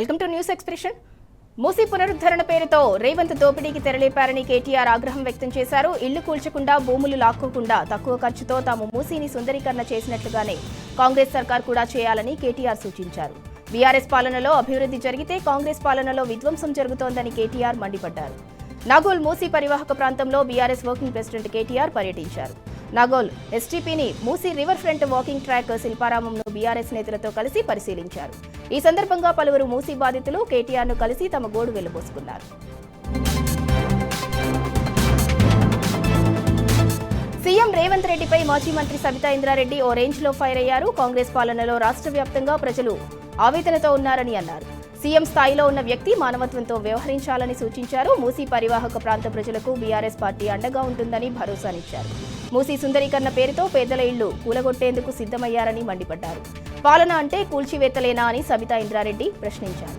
Welcome to news expression. Musi పునరుద్ధరణ పేరుతో రేవంత్ దోపిడీకి తెరలేపారని కేటీఆర్ ఆగ్రహం వ్యక్తం చేశారు. ఇళ్లు కూల్చకుండా, భూములు లాక్కోకుండా తక్కువ ఖర్చుతో తాము మూసీని సుందరీకరణ చేసినట్లుగానే కాంగ్రెస్ సర్కార్ కూడా చేయాలని కేటీఆర్ సూచించారు. బీఆర్ఎస్ పాలనలో అభివృద్ధి జరిగితే కాంగ్రెస్ పాలనలో విధ్వంసం జరుగుతోందని కేటీఆర్ మండిపడ్డారు. నాగోల్ మూసీ పరివాహక ప్రాంతంలో బీఆర్ఎస్ వర్కింగ్ ప్రెసిడెంట్ కేటీఆర్ పర్యటించారు. నాగోల్ ఎస్టీపీని Musi river front walking track శిల్పారామంను బీఆర్ఎస్ నేతలతో కలిసి పరిశీలించారు. ఈ సందర్భంగా పలువురు మూసీ బాధితులు కేటీఆర్ను కలిసి తమ గోడు వెళ్లబోసుకున్నారు. సీఎం రేవంత్ రెడ్డిపై మాజీ మంత్రి సబితా ఇంద్రారెడ్డి ఓ రేంజ్లో ఫైర్ అయ్యారు. కాంగ్రెస్ పాలనలో రాష్ట్ర వ్యాప్తంగా ప్రజలు ఆవేదనతో ఉన్నారని అన్నారు. సీఎం స్థాయిలో ఉన్న వ్యక్తి మానవత్వంతో వ్యవహరించాలని సూచించారు. మూసీ పరివాహక ప్రాంత ప్రజలకు బీఆర్ఎస్ పార్టీ అండగా ఉంటుందని భరోసానిచ్చారు. మూసీ సుందరీకరణ పేరుతో పేదల ఇళ్లు కూలగొట్టేందుకు సిద్ధమయ్యారని మండిపడ్డారు. పాలన అంటే కూల్చివేతలేనా అని సబితా ఇంద్రారెడ్డి ప్రశ్నించారు.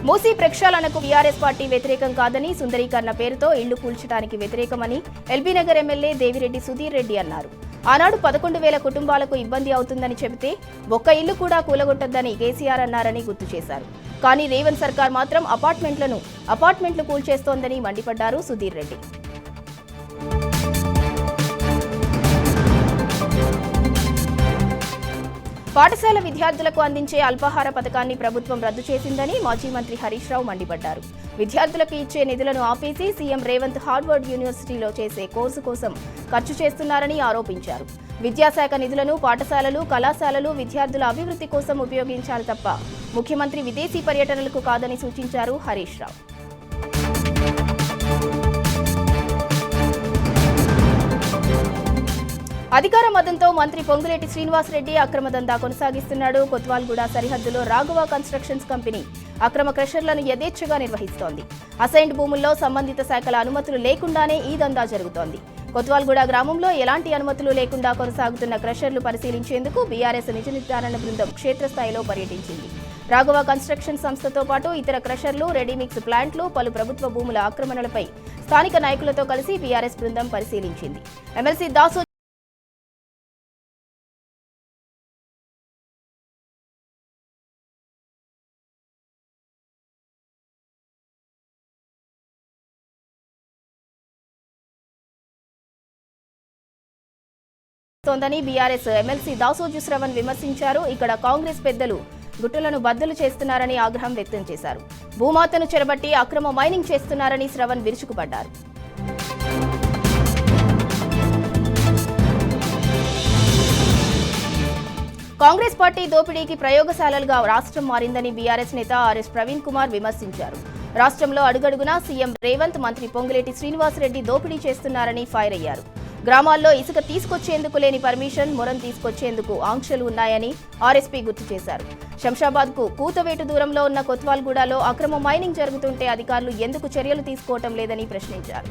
మూసీ ప్రక్షాళనకు బీఆర్ఎస్ పార్టీ వ్యతిరేకం కాదని, సుందరీకరణ పేరుతో ఇళ్లు కూల్చడానికి వ్యతిరేకమని ఎల్బీనగర్ ఎమ్మెల్యే దేవిరెడ్డి సుధీర్ రెడ్డి అన్నారు. ఆనాడు 11,000 కుటుంబాలకు ఇబ్బంది అవుతుందని చెబితే ఒక్క ఇల్లు కూడా కూలగొట్టొద్దని కేసీఆర్ అన్నారని గుర్తు చేశారు. కానీ రేవంత్ సర్కార్ మాత్రం అపార్ట్మెంట్లు కూల్చేస్తోందని మండిపడ్డారు సుధీర్ రెడ్డి. పాఠశాల విద్యార్థులకు అందించే అల్పాహార పథకాన్ని ప్రభుత్వం రద్దు చేసిందని మాజీ మంత్రి హరీష్ రావు మండిపడ్డారు. విద్యార్థులకు ఇచ్చే నిధులను ఆపేసి సీఎం రేవంత్ హార్వర్డ్ యూనివర్సిటీలో చేసే కోర్సు కోసం ఖర్చు చేస్తున్నారని ఆరోపించారు. విద్యాశాఖ నిధులను పాఠశాలలు, కళాశాలలు విద్యార్థుల అభివృద్ధి కోసం ఉపయోగించాలి తప్ప ముఖ్యమంత్రి విదేశీ పర్యటనలకు కాదని సూచించారు హరీష్ రావు. అధికార మదంతో మంత్రి పొంగులేటి శ్రీనివాసరెడ్డి అక్రమ దందా కొనసాగిస్తున్నాడు. కొత్వాల్గూడ సరిహద్దులో రాఘవ కన్స్ట్రక్షన్స్ కంపెనీ అక్రమ క్రషర్లను యథేచ్ఛగా నిర్వహిస్తోంది. అసైన్డ్ భూముల్లో సంబంధిత శాఖల అనుమతులు లేకుండానే ఈ దందా జరుగుతోంది. కొత్వాల్గూడ గ్రామంలో ఎలాంటి అనుమతులు లేకుండా కొనసాగుతున్న క్రషర్లు పరిశీలించేందుకు బీఆర్ఎస్ నిజ నిర్ధారణ బృందం క్షేత్రస్థాయిలో పర్యటించింది. రాఘవ కన్స్ట్రక్షన్ సంస్థతో పాటు ఇతర క్రషర్లు, రెడీమిక్స్ ప్లాంట్లు, పలు ప్రభుత్వ భూముల ఆక్రమణలపై స్థానిక నాయకులతో కలిసి బీఆర్ఎస్ బృందం పరిశీలించింది. ఎమ్మెల్సీ దాసు తోందని బీఆర్ఎస్ ఎమ్మెల్సీ దాసోజు శ్రవణ్ విమర్శించారు. ఇక్కడ కాంగ్రెస్ పెద్దలు గుట్టలను బద్దలు చేస్తున్నారని ఆగ్రహం వ్యక్తం చేశారు. భూమాతను చెరబట్టి అక్రమ మైనింగ్ చేస్తున్నారని శ్రవణ్ విరుచుకుపడ్డారు. కాంగ్రెస్ పార్టీ దోపిడీకి ప్రయోగశాలలుగా రాష్ట్రం మారిందని బీఆర్ఎస్ నేత ఆర్ఎస్ ప్రవీణ్ కుమార్ విమర్శించారు. రాష్ట్రంలో అడుగడుగునా సీఎం రేవంత్, మంత్రి పొంగులేటి శ్రీనివాసరెడ్డి దోపిడీ చేస్తున్నారని ఫైర్ అయ్యారు. గ్రామాల్లో ఇసుక తీసుకొచ్చేందుకు లేని పర్మిషన్, మొరం తీసుకొచ్చేందుకు ఆంక్షలు ఉన్నాయని ఆర్ఎస్పీ గుర్తు చేశారు. శంషాబాద్కు కూతవేటు దూరంలో ఉన్న కొత్వాల్గూడలో అక్రమ మైనింగ్ జరుగుతుంటే అధికారులు ఎందుకు చర్యలు తీసుకోవటం లేదని ప్రశ్నించారు.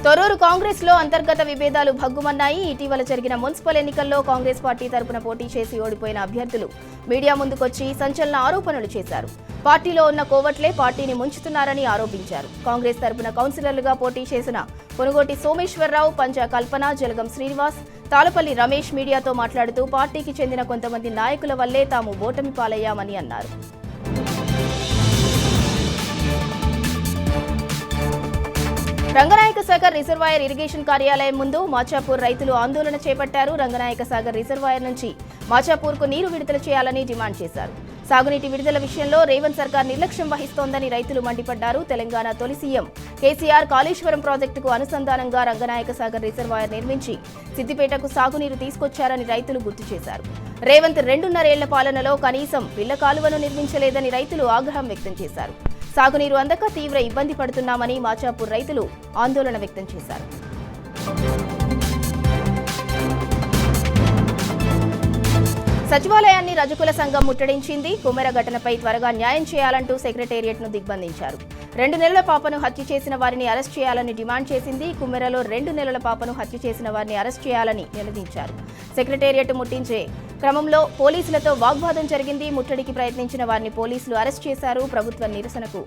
తొర్రూరు కాంగ్రెస్ లో అంతర్గత విభేదాలు భగ్గుమన్నాయి. ఇటీవల జరిగిన మున్సిపల్ ఎన్నికల్లో కాంగ్రెస్ పార్టీ తరపున పోటీ చేసి ఓడిపోయిన అభ్యర్థులు మీడియా ముందుకొచ్చి సంచలన ఆరోపణలు చేశారు. పార్టీలో ఉన్న కోవట్లే పార్టీని ముంచుతున్నారని ఆరోపించారు. కాంగ్రెస్ తరపున కౌన్సిలర్లుగా పోటీ చేసిన పొనుగోటి సోమేశ్వరరావు, పంజా కల్పన, జలగం శ్రీనివాస్, తాళపల్లి రమేష్ మీడియాతో మాట్లాడుతూ పార్టీకి చెందిన కొంతమంది నాయకుల వల్లే తాము ఓటమి పాలయ్యామని అన్నారు. రంగనాయక సాగర్ రిజర్వాయర్ ఇరిగేషన్ కార్యాలయం ముందు మాచాపూర్ రైతులు ఆందోళన చేపట్టారు. రంగనాయక సాగర్ రిజర్వాయర్ నుంచి మాచాపూర్కు నీరు విడుదల చేయాలని డిమాండ్ చేశారు. సాగునీటి విడుదల విషయంలో రేవంత్ సర్కార్ నిర్లక్ష్యం వహిస్తోందని రైతులు మండిపడ్డారు. తెలంగాణ తొలి సీఎం కేసీఆర్ కాళేశ్వరం ప్రాజెక్టుకు అనుసంధానంగా రంగనాయక సాగర్ రిజర్వాయర్ నిర్మించి సిద్దిపేటకు సాగునీరు తీసుకొచ్చారని రైతులు గుర్తు చేశారు. రేవంత్ 2.5 ఏళ్ల పాలనలో కనీసం పిల్ల కాలువను నిర్మించలేదని రైతులు ఆగ్రహం వ్యక్తం చేశారు. సాగునీరు అందక తీవ్ర ఇబ్బంది పడుతున్నామని మాచాపూర్ రైతులు ఆందోళన వ్యక్తం చేశారు. సచివాలయాన్ని రజకుల సంఘం ముట్టడించింది. కుమెర ఘటనపై త్వరగా న్యాయం చేయాలంటూ సెక్రటేరియట్ను దిగ్బంధించారు. 2 నెలల పాపను హత్య చేసిన వారిని అరెస్ట్ చేయాలని డిమాండ్ చేసింది. కుమెరలో 2 నెలల పాపను హత్య చేసిన వారిని అరెస్ట్ చేయాలని నిలదీంచారు. సెక్రటేరియట్ ముట్టించే క్రమంలో పోలీసులతో వాగ్వాదం జరిగింది. ముట్టడికి ప్రయత్నించిన వారిని పోలీసులు అరెస్ట్ చేశారు. ప్రభుత్వ నిరసనకు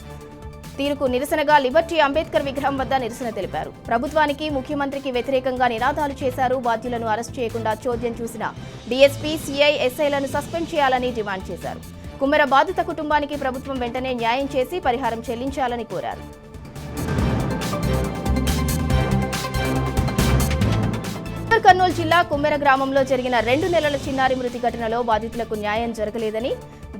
తీరుకు నిరసనగా లిబర్టీ అంబేద్కర్ విగ్రహం వద్ద నిరసన తెలిపారు. ప్రభుత్వానికి, ముఖ్యమంత్రికి వ్యతిరేకంగా నినాదాలు చేశారు. బాధ్యులను అరెస్ట్ చేయకుండా చోద్యం చూసిన డీఎస్పీ, సీఐ, ఎస్ఐలను సస్పెండ్ చేయాలని డిమాండ్ చేశారు. కుమ్మెర బాధిత కుటుంబానికి ప్రభుత్వం వెంటనే న్యాయం చేసి పరిహారం చెల్లించాలని కోరారు. కర్నూలు జిల్లా కుమ్మెర గ్రామంలో జరిగిన 2 నెలల చిన్నారి మృతి ఘటనలో బాధితులకు న్యాయం జరగలేదని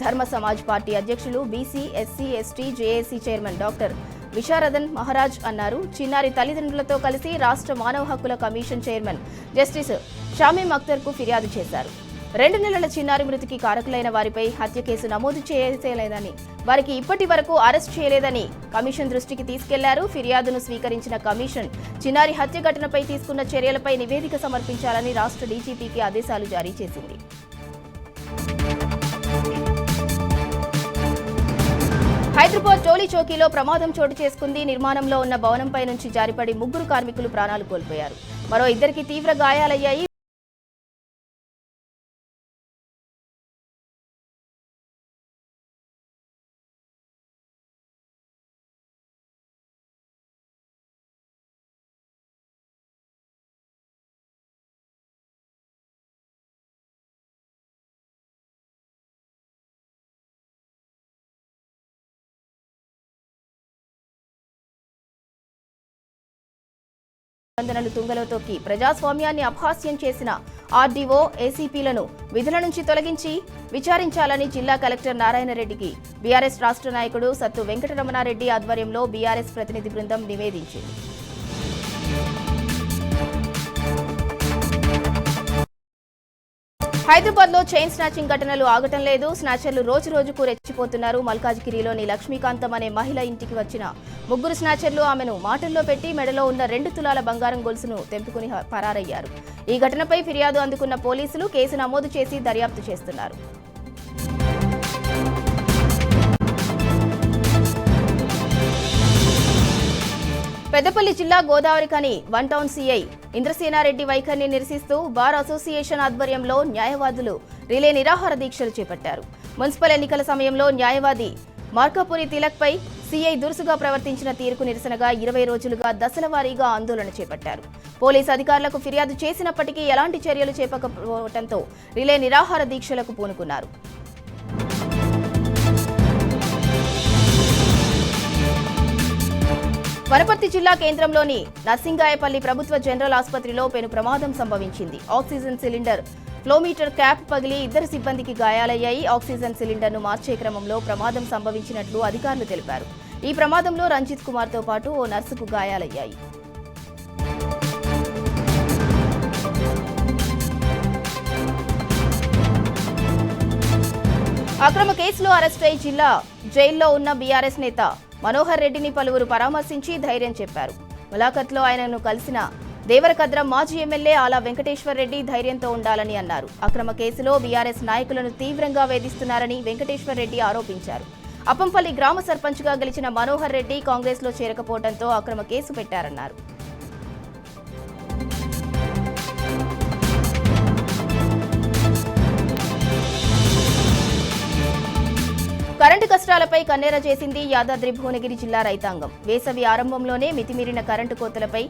ధర్మ సమాజ్ పార్టీ అధ్యక్షులు, BC, SC, ST, JAC chairman doctor Visharadan Maharaj అన్నారు. చిన్నారి తల్లిదండ్రులతో కలిసి రాష్ట్ర మానవ హక్కుల కమిషన్ చైర్మన్ జస్టిస్ షామీం అఖ్తర్కు ఫిర్యాదు చేశారు. 2 నెలల చిన్నారి మృతికి కారకులైన వారిపై హత్య కేసు నమోదు చేయలేదని, వారికి ఇప్పటి వరకు అరెస్ట్ చేయలేదని కమిషన్ దృష్టికి తీసుకెళ్లారు. ఫిర్యాదును స్వీకరించిన కమిషన్ చిన్నారి హత్య ఘటనపై తీసుకున్న చర్యలపై నివేదిక సమర్పించాలని రాష్ట్ర డీజీపీకి ఆదేశాలు జారీ చేసింది. హైదరాబాద్ టోలీ చౌకీలో ప్రమాదం చోటు చేసుకుంది. నిర్మాణంలో ఉన్న భవనంపై నుంచి జారిపడి 3 కార్మికులు ప్రాణాలు కోల్పోయారు. మరో 2కి తీవ్ర గాయాలయ్యాయి. నిబంధనలు తుంగలో తొక్కి ప్రజాస్వామ్యాన్ని అపహాస్యం చేసిన ఆర్డీఓ, ఏసీపీలను విధుల నుంచి తొలగించి విచారించాలని జిల్లా కలెక్టర్ నారాయణరెడ్డికి బీఆర్ఎస్ రాష్ట్ర నాయకుడు సత్తు వెంకటరమణారెడ్డి ఆధ్వర్యంలో బీఆర్ఎస్ ప్రతినిధి బృందం నివేదించింది. హైదరాబాద్ లో చైన్ స్నాచింగ్ ఘటనలు ఆగటం లేదు. స్నాచర్లు రోజు రోజుకు రెచ్చిపోతున్నారు. మల్కాజ్గిరిలోని లక్ష్మీకాంతం అనే మహిళ ఇంటికి వచ్చిన 3 స్నాచర్లు ఆమెను మాటల్లో పెట్టి మెడలో ఉన్న 2 తులాల బంగారం గొలుసును తెంపుకుని పరారయ్యారు. ఈ ఘటనపై ఫిర్యాదు అందుకున్న పోలీసులు కేసు నమోదు చేసి దర్యాప్తు చేస్తున్నారు. పెద్దపల్లి జిల్లా గోదావరిఖని 1 టౌన్ సీఐ ఇంద్రసేనారెడ్డి వైఖరిని నిరసిస్తూ బార్ అసోసియేషన్ ఆధ్వర్యంలో న్యాయవాదులు రిలే నిరాహార దీక్షలు చేపట్టారు. మున్సిపల్ ఎన్నికల సమయంలో న్యాయవాది మార్కాపురి తిలక్పై సీఐ దురుసుగా ప్రవర్తించిన తీరుకు నిరసనగా 20 రోజులుగా దశల వారీగా ఆందోళన చేపట్టారు. పోలీసు అధికారులకు ఫిర్యాదు చేసినప్పటికీ ఎలాంటి చర్యలు చేపట్టకపోవడంతో రిలే నిరాహార దీక్షలకు పూనుకున్నారు. వనపర్తి జిల్లా కేంద్రంలోని నర్సింగాయపల్లి ప్రభుత్వ జనరల్ ఆసుపత్రిలో పెను ప్రమాదం సంభవించింది. ఆక్సిజన్ సిలిండర్ ఫ్లోమీటర్ క్యాప్ పగిలి 2 సిబ్బందికి గాయాలయ్యాయి. ఆక్సిజన్ సిలిండర్ను మార్చే క్రమంలో ప్రమాదం సంభవించినట్లు అధికారులు తెలిపారు. ఈ ప్రమాదంలో రంజిత్ కుమార్తో పాటు ఓ నర్సుకు గాయాలయ్యాయి. అక్రమ కేసులో అరెస్టై జైల్లో ఉన్న బీఆర్ఎస్ నేత మనోహర్ రెడ్డిని పలువురు పరామర్శించి ధైర్యం చెప్పారు. ములాఖత్లో ఆయనను కలిసిన దేవరకద్ర మాజీ ఎమ్మెల్యే ఆలా వెంకటేశ్వర్ రెడ్డి ధైర్యంతో ఉండాలని అన్నారు. అక్రమ కేసులో బీఆర్ఎస్ నాయకులను తీవ్రంగా వేధిస్తున్నారని వెంకటేశ్వర్ రెడ్డి ఆరోపించారు. అప్పంపల్లి గ్రామ సర్పంచ్గా గెలిచిన మనోహర్ రెడ్డి కాంగ్రెస్లో చేరకపోవడంతో అక్రమ కేసు పెట్టారన్నారు. కరెంటు కష్టాలపై కన్నెర చేసింది యాదాద్రి భువనగిరి జిల్లా రైతాంగం. వేసవి ఆరంభంలోనే మితిమీరిన కరెంటు కోతలపై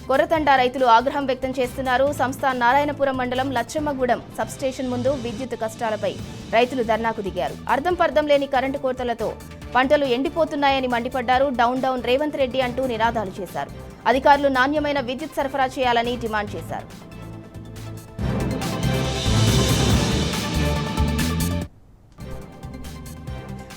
కొరతండా రైతులు ఆగ్రహం వ్యక్తం చేస్తున్నారు. సంస్థ నారాయణపురం మండలం లచ్చమ్మగూడెం సబ్స్టేషన్ ముందు విద్యుత్ కష్టాలపై రైతులు ధర్నాకు దిగారు. అర్థం పర్థం లేని కరెంటు కోతలతో పంటలు ఎండిపోతున్నాయని మండిపడ్డారు. డౌన్ డౌన్ రేవంత్ రెడ్డి అంటూ నినాదాలు చేశారు. అధికారులు నాణ్యమైన విద్యుత్ సరఫరా చేయాలని డిమాండ్ చేశారు.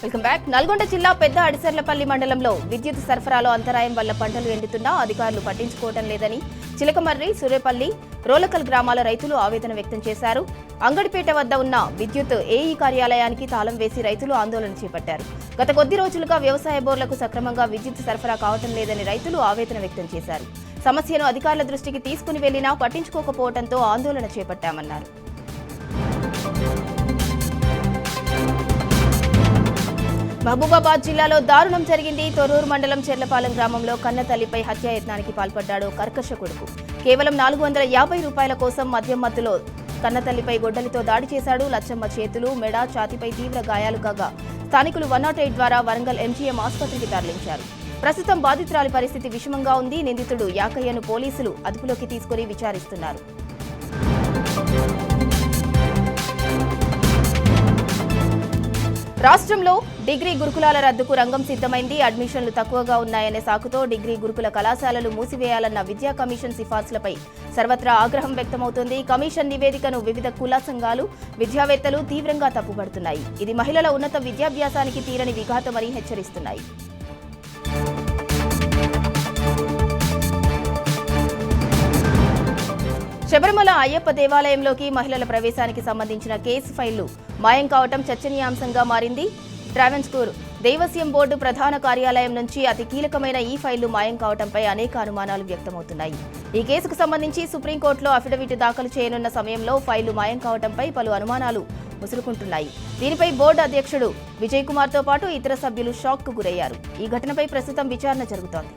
Welcome back. నల్గొండ జిల్లా పెద్ద అడిసర్లపల్లి మండలంలో విద్యుత్ సరఫరాలో అంతరాయం వల్ల పంటలు ఎండుతున్నా అధికారులు పట్టించుకోవడం లేదని చిలకమర్రి, సూర్యపల్లి, రోలకల్ గ్రామాల రైతులు ఆవేదన వ్యక్తం చేశారు. అంగడిపేట వద్ద ఉన్న విద్యుత్ ఏఈ కార్యాలయానికి తాళం వేసి రైతులు ఆందోళన చేపట్టారు. గత కొద్ది రోజులుగా వ్యవసాయ బోర్లకు సక్రమంగా విద్యుత్ సరఫరా కావటం లేదని రైతులు ఆవేదన వ్యక్తం చేశారు. సమస్యను అధికారుల దృష్టికి తీసుకుని వెళ్లినా పట్టించుకోకపోవడంతో ఆందోళన చేపట్టామన్నారు. మహబూబాబాద్ జిల్లాలో దారుణం జరిగింది. తొర్రూరు మండలం చెర్లపాలెం గ్రామంలో కన్నతల్లిపై హత్యాయత్నానికి పాల్పడ్డాడు కర్కశ కొడుకు. కేవలం 450 రూపాయల కోసం మద్యం మత్తులో కన్నతల్లిపై గొడ్డలితో దాడి చేశాడు. లచ్చమ్మ చేతులు, మెడ, ఛాతీపై తీవ్ర గాయాలు కాగా స్థానికులు 108 ద్వారా వరంగల్ ఎంజీఎం ఆసుపత్రికి తరలించారు. ప్రస్తుతం బాధితురాలి పరిస్థితి విషమంగా ఉంది. నిందితుడు యాకయ్యను పోలీసులు అదుపులోకి తీసుకుని విచారిస్తున్నారు. రాష్ట్రంలో డిగ్రీ గురుకులాల రద్దుకు రంగం సిద్ధమైంది. అడ్మిషన్లు తక్కువగా ఉన్నాయనే సాకుతో డిగ్రీ గురుకుల కళాశాలలు మూసివేయాలన్న విద్యా కమిషన్ సిఫార్సులపై సర్వత్రా ఆగ్రహం వ్యక్తమవుతోంది. కమిషన్ నివేదికను వివిధ కుల సంఘాలు, విద్యావేత్తలు తీవ్రంగా తప్పుపడుతున్నాయి. ఇది మహిళల ఉన్నత విద్యాభ్యాసానికి తీరని విఘాతమని హెచ్చరిస్తున్నాయి. శబరిమల అయ్యప్ప దేవాలయంలోకి మహిళల ప్రవేశానికి సంబంధించిన కేసు ఫైళ్లు మాయం కావటం చర్చనీయాంశంగా మారింది. ట్రావెన్స్కూర్ దేవస్యం బోర్డు ప్రధాన కార్యాలయం నుంచి అతి కీలకమైన ఈ ఫైళ్లు మాయం కావడంపై అనేక అనుమానాలు వ్యక్తమవుతున్నాయి. ఈ కేసుకు సంబంధించి సుప్రీంకోర్టులో అఫిడవిట్ దాఖలు చేయనున్న సమయంలో ఫైళ్లు మాయం కావడంపై పలు అనుమానాలు ముసురుకుంటున్నాయి. దీనిపై బోర్డు అధ్యక్షుడు విజయ్ కుమార్తో పాటు ఇతర సభ్యులు షాక్కు గురయ్యారు. ఈ ఘటనపై ప్రస్తుతం విచారణ జరుగుతోంది.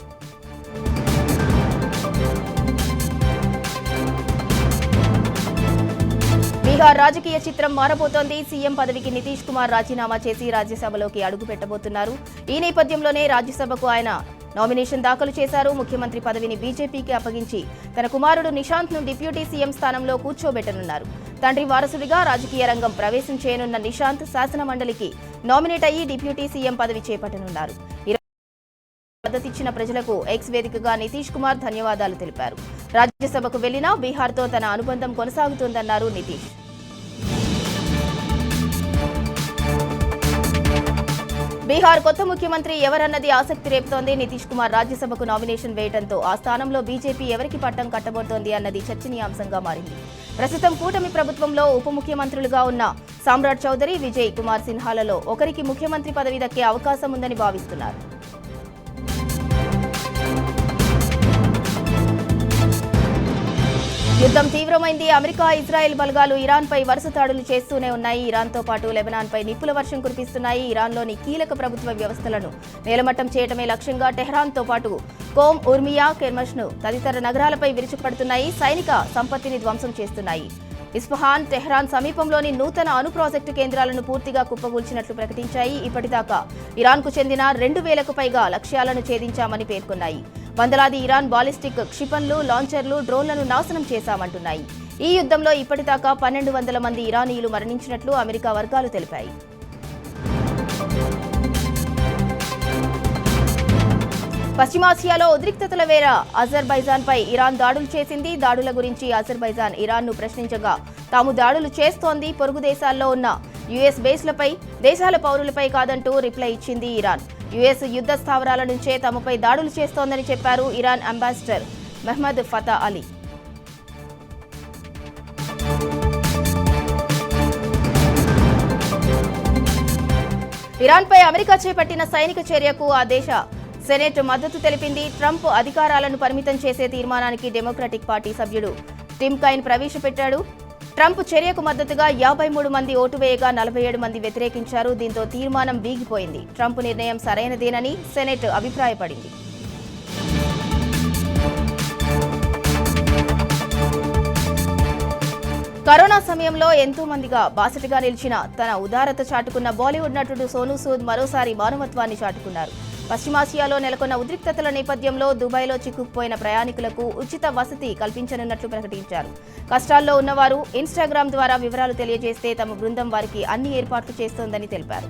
బీహార్ రాజకీయ చిత్రం మారబోతోంది. సీఎం పదవికి నితీష్ కుమార్ రాజీనామా చేసి రాజ్యసభలోకి అడుగు పెట్టబోతున్నారు. ఈ నేపథ్యంలోనే రాజ్యసభకు ఆయన నామినేషన్ దాఖలు చేశారు. ముఖ్యమంత్రి పదవిని బీజేపీకి అప్పగించి తన కుమారుడు నిశాంత్ ను డిప్యూటీ సీఎం స్థానంలో కూర్చోబెట్టనున్నారు. తండ్రి వారసుడిగా రాజకీయ రంగం ప్రవేశం చేయనున్న నిశాంత్ శాసనమండలికి నామినేట్ అయ్యి డిప్యూటీ సీఎం పదవి చేపట్టనున్నారు. మద్దతిచ్చిన ప్రజలకు ఎక్స్ వేదికగా నితీష్ కుమార్ ధన్యవాదాలు తెలిపారు. రాజ్యసభకు వెళ్లినా బీహార్తో తన అనుబంధం కొనసాగుతోందన్నారు నితీష్. బీహార్ కొత్త ముఖ్యమంత్రి ఎవరన్నది ఆసక్తి రేపుతోంది. నితీష్ కుమార్ రాజ్యసభకు నామినేషన్ వేయడంతో ఆ స్థానంలో బీజేపీ ఎవరికి పట్టం కట్టబోతోంది అన్నది చర్చనీయాంశంగా మారింది. ప్రస్తుతం కూటమి ప్రభుత్వంలో ఉప ముఖ్యమంత్రులుగా ఉన్న సామ్రాట్ చౌదరి, విజయ్ కుమార్ సిన్హాలలో ఒకరికి ముఖ్యమంత్రి పదవి దక్కే అవకాశం ఉందని భావిస్తున్నారు. యుద్ధం తీవ్రమైంది. అమెరికా, ఇజ్రాయెల్ బలగాలు ఇరాన్పై వరుస దాడులు చేస్తూనే ఉన్నాయి. ఇరాన్తో పాటు లెబనాన్పై నిప్పుల వర్షం కురిపిస్తున్నాయి. ఇరాన్లోని కీలక ప్రభుత్వ వ్యవస్థలను నేలమట్టం చేయటమే లక్ష్యంగా టెహ్రాన్తో పాటు కోమ్, ఉర్మియా, కెర్మష్ను తదితర నగరాలపై విరుచుకుపడుతున్నాయి. సైనిక సంపత్తిని ధ్వంసం చేస్తున్నాయి. ఇస్ఫహాన్, టెహ్రాన్ సమీపంలోని నూతన అణు ప్రాజెక్టు కేంద్రాలను పూర్తిగా కుప్పగూల్చినట్లు ప్రకటించాయి. ఇప్పటిదాకా ఇరాన్కు చెందిన 2000కు పైగా లక్ష్యాలను ఛేదించామని పేర్కొన్నాయి. వందలాది ఇరాన్ బాలిస్టిక్ క్షిపణులు, లాంచర్లు, డ్రోన్లను నాశనం చేశామంటున్నాయి. ఈ యుద్ధంలో ఇప్పటిదాకా 1200 మంది ఇరానీయులు మరణించినట్లు అమెరికా వర్గాలు తెలిపాయి. పశ్చిమాసియాలో ఉద్రిక్తతల వేళ అజర్బైజాన్పై ఇరాన్ దాడులు చేసింది. దాడుల గురించి అజర్బైజాన్ ఇరాన్ను ప్రశ్నించగా తాము దాడులు చేస్తోంది పొరుగు దేశాల్లో ఉన్న యుఎస్ బేస్లపై, దేశాల పౌరులపై కాదంటూ రిప్లై ఇచ్చింది ఇరాన్. యుఎస్ యుద్ధ స్థావరాల నుంచే తమపై దాడులు చేస్తోందని చెప్పారు Iran ambassador Mohammad Fatah Ali. ఇరాన్పై అమెరికా చేపట్టిన సైనిక చర్యకు ఆ దేశ సెనెట్ మద్దతు తెలిపింది. ట్రంప్ అధికారాలను పరిమితం చేసే తీర్మానానికి డెమోక్రటిక్ పార్టీ సభ్యుడు టిమ్ కైన్ ప్రవేశపెట్టాడు. ట్రంప్ చర్యకు మద్దతుగా 53 మంది ఓటు వేయగా 47 మంది వ్యతిరేకించారు. దీంతో తీర్మానం వీగిపోయింది. ట్రంప్ నిర్ణయం సరైనదేనని సెనెట్ అభిప్రాయపడింది. కరోనా సమయంలో ఎంతో మందిగా బాసటగా నిలిచిన, తన ఉదారత చాటుకున్న బాలీవుడ్ నటుడు సోనూ సూద్ మరోసారి మానవత్వాన్ని చాటుకున్నారు. పశ్చిమాసియాలో నెలకొన్న ఉద్రిక్తతల నేపథ్యంలో దుబాయ్లో చిక్కుకుపోయిన ప్రయాణికులకు ఉచిత వసతి కల్పించనున్నట్లు ప్రకటించారు. కష్టాల్లో ఉన్నవారు ఇన్స్టాగ్రామ్ ద్వారా వివరాలు తెలియజేస్తే తమ బృందం వారికి అన్ని ఏర్పాట్లు చేస్తోందని తెలిపారు.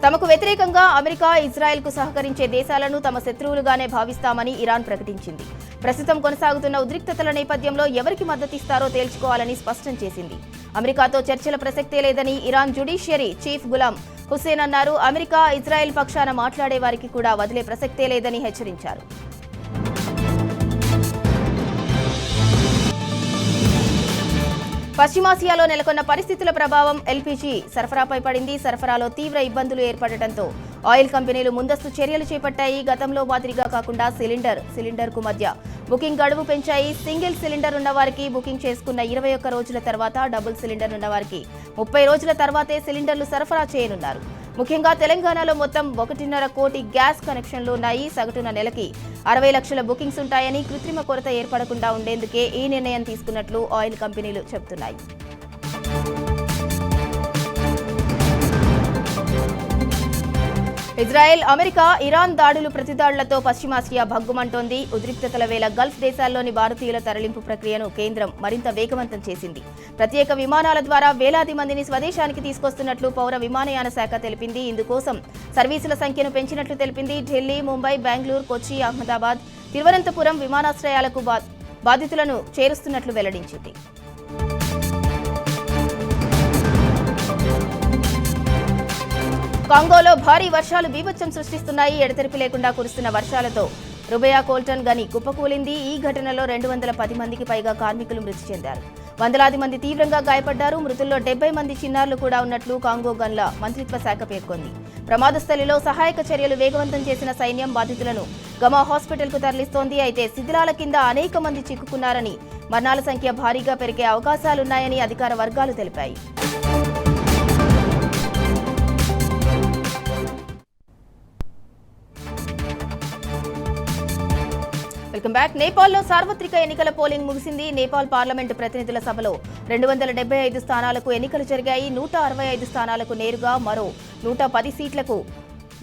తమకు వ్యతిరేకంగా అమెరికా, ఇజ్రాయెల్కు సహకరించే దేశాలను తమ శత్రువులుగానే భావిస్తామని ఇరాన్ ప్రకటించింది. ప్రస్తుతం కొనసాగుతున్న ఉద్రిక్తతల నేపథ్యంలో ఎవరికి మద్దతిస్తారో తేల్చుకోవాలని స్పష్టం చేసింది. అమెరికాతో చర్చల ప్రసక్తే లేదని Iran judiciary chief Ghulam Hussein అన్నారు. అమెరికా, ఇజ్రాయెల్ పక్షాన మాట్లాడే వారికి కూడా వదిలే ప్రసక్తే లేదని హెచ్చరించారు. పశ్చిమాసియాలో నెలకొన్న పరిస్థితుల ప్రభావం ఎల్పీజీ సరఫరాపై పడింది. సరఫరాలో తీవ్ర ఇబ్బందులు ఏర్పడటంతో ఆయిల్ కంపెనీలు ముందస్తు చర్యలు చేపట్టాయి. గతంలో మాదిరిగా కాకుండా సిలిండర్కు మధ్య బుకింగ్ గడువు పెంచాయి. సింగిల్ సిలిండర్ ఉన్నవారికి బుకింగ్ చేసుకున్న 21 రోజుల తర్వాత, డబుల్ సిలిండర్ ఉన్నవారికి 30 రోజుల తర్వాతే సిలిండర్లు సరఫరా చేయనున్నారు. ముఖ్యంగా తెలంగాణలో మొత్తం 1.5 కోటి గ్యాస్ కనెక్షన్లు ఉన్నాయి. సగటున నెలకి 60 లక్షల బుకింగ్స్ ఉంటాయని, కృత్రిమ కొరత ఏర్పడకుండా ఉండేందుకే ఈ నిర్ణయం తీసుకున్నట్లు ఆయిల్ కంపెనీలు చెబుతున్నాయి. ఇజ్రాయెల్, అమెరికా, ఇరాన్ దాడులు ప్రతిదాడులతో పశ్చిమాసియా భగ్గుమంటోంది. ఉద్రిక్తతల వేళ గల్ఫ్ దేశాల్లోని భారతీయుల తరలింపు ప్రక్రియను కేంద్రం మరింత వేగవంతం చేసింది. ప్రత్యేక విమానాల ద్వారా వేలాది మందిని స్వదేశానికి తీసుకొస్తున్నట్లు పౌర విమానయాన శాఖ తెలిపింది. ఇందుకోసం సర్వీసుల సంఖ్యను పెంచినట్లు తెలిపింది. ఢిల్లీ, ముంబై, బెంగళూరు, కొచ్చి, అహ్మదాబాద్, తిరువనంతపురం విమానాశ్రయాలకు బాధితులను చేరుస్తున్నట్లు వెల్లడించింది. కాంగోలో భారీ వర్షాలు బీభత్సం సృష్టిస్తున్నాయి. ఎడతెరిపి లేకుండా కురుస్తున్న వర్షాలతో రుబయా కోల్టన్ గని కుప్పకూలింది. ఈ ఘటనలో 210 మందికి పైగా కార్మికులు మృతి చెందారు. వందలాది మంది తీవ్రంగా గాయపడ్డారు. మృతుల్లో 70 మంది చిన్నారులు కూడా ఉన్నట్లు కాంగో గన్ల మంత్రిత్వ శాఖ పేర్కొంది. ప్రమాద స్థలిలో సహాయక చర్యలు వేగవంతం చేసిన సైన్యం బాధితులను గమా హాస్పిటల్కు తరలిస్తోంది. అయితే శిథిలాల కింద అనేక మంది చిక్కుకున్నారని, మరణాల సంఖ్య భారీగా పెరిగే అవకాశాలున్నాయని అధికార వర్గాలు తెలిపాయి. Welcome back. నేపాల్లో సార్వత్రిక ఎన్నికల పోలింగ్ ముగిసింది. నేపాల్ పార్లమెంటు ప్రతినిధుల సభలో 275 స్థానాలకు ఎన్నికలు జరిగాయి. 165 స్థానాలకు నేరుగా, మరో 110 సీట్లకు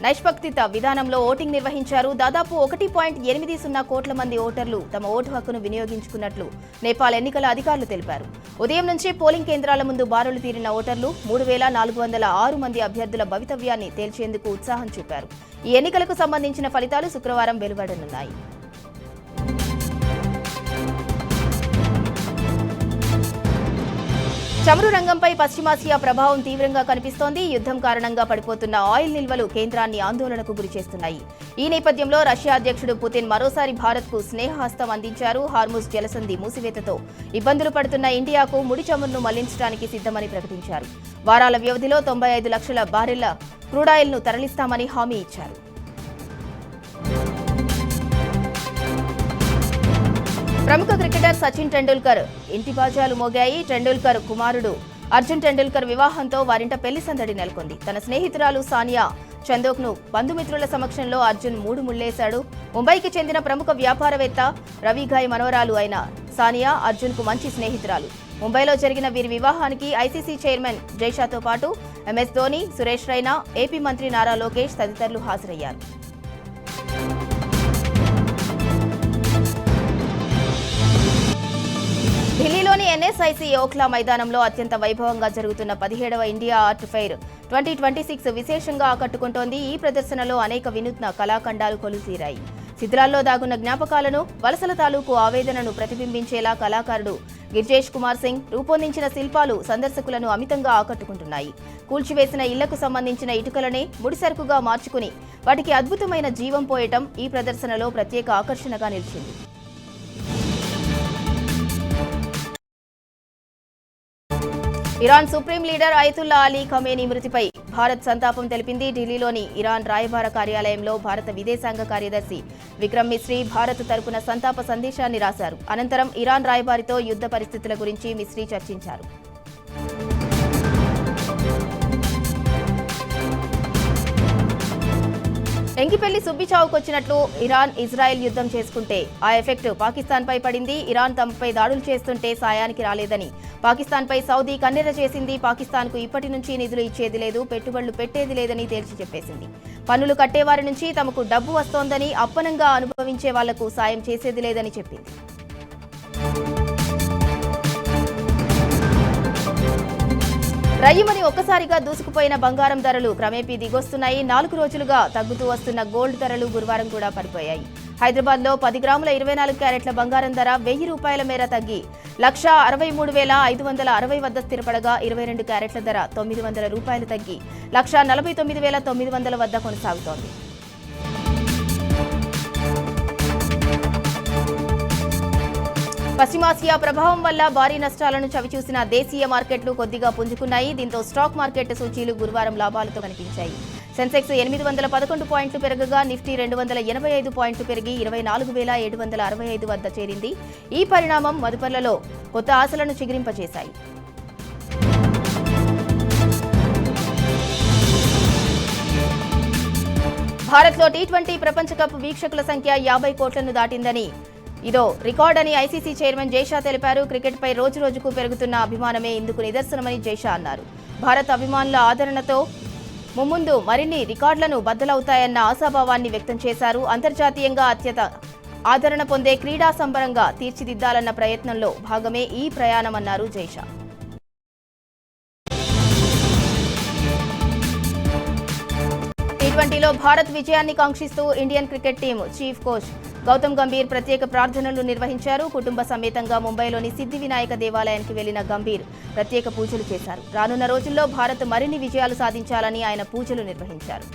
నైష్పక్షిత విధానంలో ఓటింగ్ నిర్వహించారు. దాదాపు 1.80 కోట్ల మంది ఓటర్లు తమ ఓటు హక్కును వినియోగించుకున్నట్లు నేపాల్ ఎన్నికల అధికారులు తెలిపారు. ఉదయం నుంచే పోలింగ్ కేంద్రాల ముందు బారులు తీరిన ఓటర్లు 3406 మంది అభ్యర్థుల భవితవ్యాన్ని తేల్చేందుకు ఉత్సాహం చూపారు. ఈ ఎన్నికలకు సంబంధించిన ఫలితాలు శుక్రవారం వెలువడనున్నాయి. చమురు రంగంపై పశ్చిమాసియా ప్రభావం తీవ్రంగా కనిపిస్తోంది. యుద్ధం కారణంగా పడిపోతున్న ఆయిల్ నిల్వలు కేంద్రాన్ని ఆందోళనకు గురిచేస్తున్నాయి. ఈ నేపథ్యంలో రష్యా అధ్యక్షుడు పుతిన్ మరోసారి భారత్కు స్నేహహస్తం అందించారు. హార్ముజ్ జలసంధి మూసివేతతో ఇబ్బందులు పడుతున్న ఇండియాకు ముడి చమురును మళ్లించడానికి సిద్ధమని ప్రకటించారు. వారాల వ్యవధిలో 95 లక్షల బారెళ్ల క్రూడాయిల్ను తరలిస్తామని హామీ ఇచ్చారు. ప్రముఖ క్రికెటర్ సచిన్ టెండూల్కర్ ఇంటి బాజాలు మోగాయి. టెండూల్కర్ కుమారుడు అర్జున్ టెండూల్కర్ వివాహంతో వారింట పెళ్లి సందడి నెలకొంది. తన స్నేహితురాలు సానియా చందోక్ను బంధుమిత్రుల సమక్షంలో అర్జున్ 3 ముళ్లేశాడు. ముంబైకి చెందిన ప్రముఖ వ్యాపారవేత్త రవిఘాయ్ మనవరాలు అయిన సానియా అర్జున్కు మంచి స్నేహితురాలు. ముంబైలో జరిగిన వీరి వివాహానికి ఐసీసీ చైర్మన్ జైషాతో పాటు ఎంఎస్ ధోని, సురేష్ రైనా, ఏపీ మంత్రి నారా లోకేష్ తదితరులు హాజరయ్యారు. ఢిల్లీలోని ఎన్ఎస్ఐసి ఓఖ్లా మైదానంలో అత్యంత వైభవంగా జరుగుతున్న 17వ ఇండియా ఆర్ట్ ఫెయిర్ 2026 విశేషంగా ఆకట్టుకుంటోంది. ఈ ప్రదర్శనలో అనేక వినూత్న కళాఖండాలు కొలుతీరాయి. శిథిలాల్లో దాగున్న జ్ఞాపకాలను, వలసల తాలూకు ఆవేదనను ప్రతిబింబించేలా కళాకారుడు గిర్జేష్ కుమార్ సింగ్ రూపొందించిన శిల్పాలు సందర్శకులను అమితంగా ఆకట్టుకుంటున్నాయి. కూల్చివేసిన ఇళ్లకు సంబంధించిన ఇటుకలనే ముడిసరుకుగా మార్చుకుని వాటికి అద్భుతమైన జీవం పోయటం ఈ ప్రదర్శనలో ప్రత్యేక ఆకర్షణగా నిలిచింది. Iran supreme leader Ayatollah Ali Khamenei మృతిపై భారత్ సంతాపం తెలిపింది. ఢిల్లీలోని ఇరాన్ రాయబార కార్యాలయంలో భారత విదేశాంగ కార్యదర్శి విక్రమ్ మిస్రీ భారత్ తరపున సంతాప సందేశాన్ని రాశారు. అనంతరం ఇరాన్ రాయబారితో యుద్ధ పరిస్థితుల గురించి మిస్రీ చర్చించారు. ఎంగిపెల్లి సుబ్బిచావుకొచ్చినట్లు ఇరాన్, ఇజ్రాయెల్ యుద్ధం చేసుకుంటే ఆ ఎఫెక్ట్ పాకిస్తాన్పై పడింది. ఇరాన్ తమపై దాడులు చేస్తుంటే సాయానికి రాలేదని పాకిస్తాన్పై సౌదీ కన్నెర చేసింది. పాకిస్తాన్కు ఇప్పటి నుంచి నిధులు ఇచ్చేది లేదు, పెట్టుబడులు పెట్టేది లేదని తేల్చి చెప్పేసింది. పన్నులు కట్టేవారి నుంచి తమకు డబ్బు వస్తోందని, అప్పనంగా అనుభవించే వాళ్లకు సాయం చేసేది లేదని చెప్పింది. రయ్యమని ఒక్కసారిగా దూసుకుపోయిన బంగారం ధరలు క్రమేపీ దిగొస్తున్నాయి. 4 రోజులుగా తగ్గుతూ వస్తున్న గోల్డ్ ధరలు గురువారం కూడా పడిపోయాయి. హైదరాబాద్లో 10 గ్రాముల 24 క్యారెట్ల బంగారం ధర 1000 రూపాయల మేర తగ్గి 1,63,560 వద్ద స్థిరపడగా 22 క్యారెట్ల ధర 900 రూపాయలు తగ్గి 1,49,900 వద్ద కొనసాగుతోంది. పశ్చిమాసియా ప్రభావం వల్ల భారీ నష్టాలను చవిచూసిన దేశీయ మార్కెట్లు కొద్దిగా పుంజుకున్నాయి. దీంతో స్టాక్ మార్కెట్ సూచీలు గురువారం లాభాలతో కనిపించాయి. సెన్సెక్స్ 811 పాయింట్లు పెరగగా నిఫ్టీ 285 పాయింట్లు పెరిగి 24,765 వద్ద చేరింది. ఈ పరిణామం మదుపర్లలో కొత్త ఆశలను చిగురింపచేశాయి. భారత్లో టీ20 ప్రపంచ కప్ వీక్షకుల సంఖ్య 50 కోట్లను దాటిందని, ఇదో రికార్డ్ అని ఐసీసీ చైర్మన్ జైషా తెలిపారు. క్రికెట్పై రోజురోజుకు పెరుగుతున్న అభిమానమే ఇందుకు నిదర్శనమని జైషా అన్నారు. భారత్ అభిమానుల ఆదరణతో ముమ్ముందు మరిన్ని రికార్డులను బద్దలవుతాయన్న ఆశాభావాన్ని వ్యక్తం చేశారు. అంతర్జాతీయంగా అత్యంత ఆదరణ పొందే క్రీడా సంబరంగా తీర్చిదిద్దాలన్న ప్రయత్నంలో భాగమే ఈ ప్రయాణమన్నారు జైషా. టీ20లో భారత్ విజయాన్ని కాంక్షిస్తూ Indian cricket team chief coach Gautam Gambhir ప్రత్యేక ప్రార్థనలు నిర్వహించారు. కుటుంబ సమేతంగా ముంబైలోని సిద్ధి వినాయక దేవాలయానికి వెళ్లిన గంభీర్ ప్రత్యేక పూజలు చేశారు. రానున్న రోజుల్లో భారత్ మరిన్ని విజయాలు సాధించాలని ఆయన పూజలు నిర్వహించారు.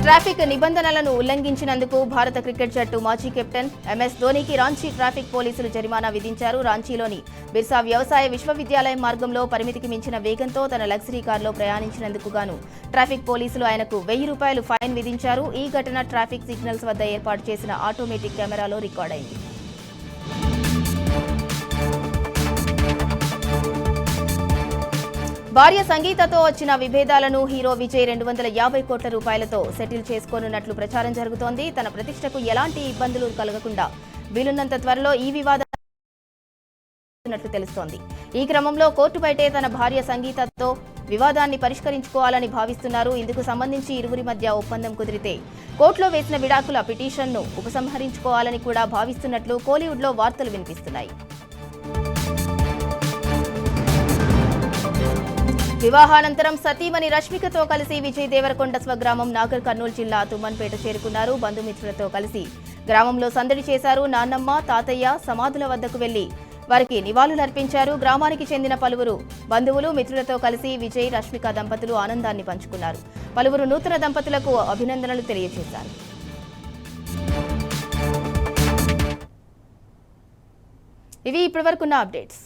ట్రాఫిక్ నిబంధనలను ఉల్లంఘించినందుకు భారత క్రికెట్ జట్టు మాజీ కెప్టెన్ ఎంఎస్ ధోనీకి రాంచీ ట్రాఫిక్ పోలీసులు జరిమానా విధించారు. రాంచీలోని బిర్సా వ్యవసాయ విశ్వవిద్యాలయం మార్గంలో పరిమితికి మించిన వేగంతో తన లగ్జరీ కారులో ప్రయాణించినందుకు గాను ట్రాఫిక్ పోలీసులు ఆయనకు ₹1000 ఫైన్ విధించారు. ఈ ఘటన ట్రాఫిక్ సిగ్నల్స్ వద్ద ఏర్పాటు చేసిన ఆటోమేటిక్ కెమెరాలో రికార్డైంది. భార్య సంగీతతో వచ్చిన విభేదాలను హీరో విజయ్ ₹250 కోట్ల సెటిల్ చేసుకోనున్నట్లు ప్రచారం జరుగుతోంది. తన ప్రతిష్టకు ఎలాంటి ఇబ్బందులు కలగకుండా వీలున్నంత త్వరలో ఈ వివాదం తెలుస్తోంది. ఈ క్రమంలో కోర్టు బయటే తన భార్య సంగీతతో వివాదాన్ని పరిష్కరించుకోవాలని భావిస్తున్నారు. ఇందుకు సంబంధించి ఇరువురి మధ్య ఒప్పందం కుదిరితే కోర్టులో వేసిన విడాకుల పిటిషన్ను ఉపసంహరించుకోవాలని కూడా భావిస్తున్నట్లు కోలీవుడ్లో వార్తలు వినిపిస్తున్నాయి. వివాహానంతరం సతీమణి రష్మికతో కలిసి విజయ్ దేవరకొండ స్వగ్రామం నాగర్ కర్నూలు జిల్లా తుమ్మన్పేట చేరుకున్నారు. బంధుమిత్రులతో కలిసి గ్రామంలో సందడి చేశారు. నాన్నమ్మ, తాతయ్య సమాధుల వద్దకు వెళ్లి వారికి నివాళులర్పించారు. గ్రామానికి చెందిన పలువురు బంధువులు, మిత్రులతో కలిసి విజయ్, రష్మిక దంపతులు ఆనందాన్ని పంచుకున్నారు. పలువురు నూతన దంపతులకు అభినందనలు తెలియజేశారు. ఇవి ఇప్పటివరకున్న అప్డేట్స్.